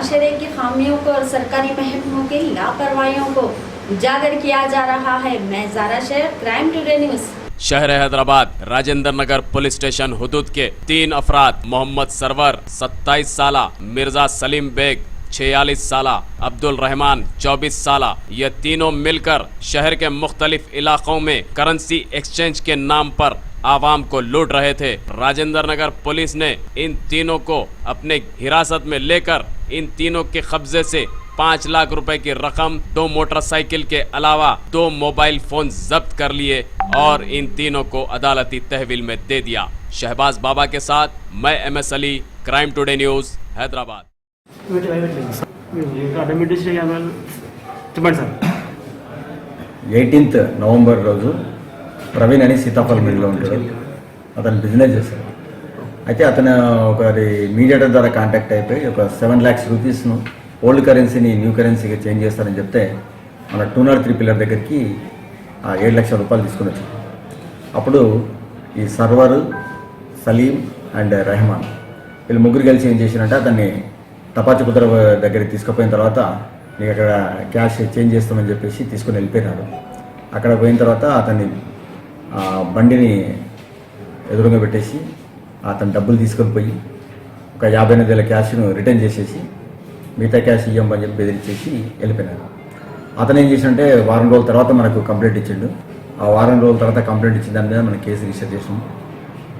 मुआशरे की खामियों को और सरकारी महकमों की लापरवाहियों को उजागर किया जा रहा है। मैं Zara Sheikh, crime today news. शहर हैदराबाद राजेंद्र नगर पुलिस स्टेशन हुदूद के 3 अफराद मोहम्मद सरवर 27 साला, मिर्जा सलीम बेग 46 साला, अब्दुल रहमान 24 साला, ये तीनों मिलकर शहर के मुख्तलिफ इलाकों में करेंसी एक्सचेंज के नाम पर आवाम को लूट रहे थे। राजेंद्र नगर पुलिस ने इन तीनों को अपने हिरासत में लेकर इन तीनों के कब्जे से 5 लाख रुपए की रकम, 2 मोटरसाइकिल के अलावा 2 मोबाइल फोन जब्त कर लिए और इन तीनों को अदालती तहवील में दे दिया। शहबाज बाबा के साथ मैं MS Ali, crime today news, Hyderabad. చెప్పండి సార్. 18th నవంబర్ రోజు ప్రవీణ్ అని సీతాఫల్ మిల్లో ఉంటాడు. అతను బిజినెస్ చేస్తాడు. అయితే అతను ఒకరి మీడియేటర్ ద్వారా కాంటాక్ట్ అయిపోయి ఒక 7 lakhs రూపీస్ను ఓల్డ్ కరెన్సీని న్యూ కరెన్సీగా చేంజ్ చేస్తారని చెప్తే మన 203 పిల్లర్ దగ్గరికి 7 లక్షల రూపాయలు తీసుకుని వచ్చాడు. అప్పుడు ఈ సర్వర్, సలీం అండ్ రెహమాన్ వీళ్ళు ముగ్గురు కలిసి ఏం చేసినట్టే అతన్ని తపాచి కుదర దగ్గరికి తీసుకుపోయిన తర్వాత నీకు అక్కడ క్యాష్ చేంజ్ చేస్తామని చెప్పేసి తీసుకుని వెళ్ళిపోయినాడు. అక్కడ పోయిన తర్వాత అతన్ని బండిని ఎదురుగా పెట్టేసి అతను డబ్బులు తీసుకొని పోయి ఒక 59,000 క్యాష్ను రిటర్న్ చేసేసి మిగతా క్యాష్ ఇవ్వమని చెప్పి బెదిరించేసి వెళ్ళిపోయినాడు. అతను ఏం చేసినంటే వారం రోజుల తర్వాత మనకు కంప్లైంట్ ఇచ్చిండు. ఆ వారం రోజుల తర్వాత కంప్లైంట్ ఇచ్చిన దాని మీద మనం కేసు రిజిస్టర్ చేసాము.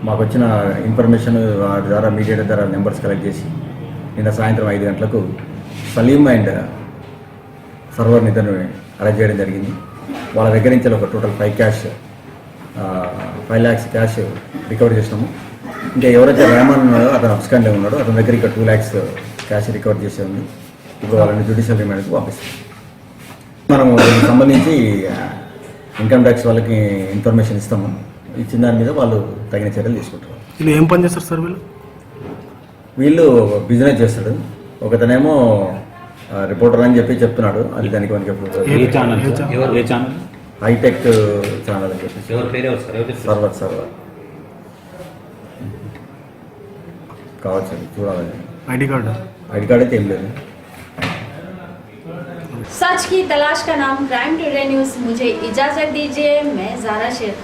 మాకు వచ్చిన ఇన్ఫర్మేషన్ వాటి ద్వారా మీడియేటర్ ద్వారా నెంబర్స్ కలెక్ట్ చేసి నిన్న సాయంత్రం 5 గంటలకు సలీం అండ్ సర్వర్ని ఇద్దరు అరెస్ట్ చేయడం జరిగింది. వాళ్ళ దగ్గర నుంచి ఒక టోటల్ 5 lakhs క్యాష్ రికవర్ చేసినాము. ఇంకా ఎవరైతే రెహమాన్ ఉన్నాడో అతను అబ్స్కాండ్లో ఉన్నాడో అతని దగ్గర ఇంకా 2 lakhs క్యాష్ రికవర్ చేసే ఉంది. ఇప్పుడు వాళ్ళని జ్యుడిషియల్ రిమాండ్కి పంపిస్తాం. మనము దీనికి సంబంధించి ఇన్కమ్ ట్యాక్స్ వాళ్ళకి ఇన్ఫర్మేషన్ ఇస్తాము. ఇచ్చిన దాని మీద వాళ్ళు తగిన చర్యలు తీసుకుంటారు. వీళ్ళు ఏం పని చేస్తారు సార్? వీళ్ళు బిజినెస్ చేస్తాడు. ఒకతనేమో రిపోర్టర్ అని చెప్పి చెప్తున్నాడు. అది దానికి మనకి హైటెక్ ఛానల్ అని చెప్పి సర్వర్ కావచ్చు, చూడాలని. ఐడి కార్డు అయితే ఏం లేదు. सच की तलाश का नाम क्राइम टुडे न्यूज़। मुझे इजाज़त दीजिए। मैं ज़ारा शेख।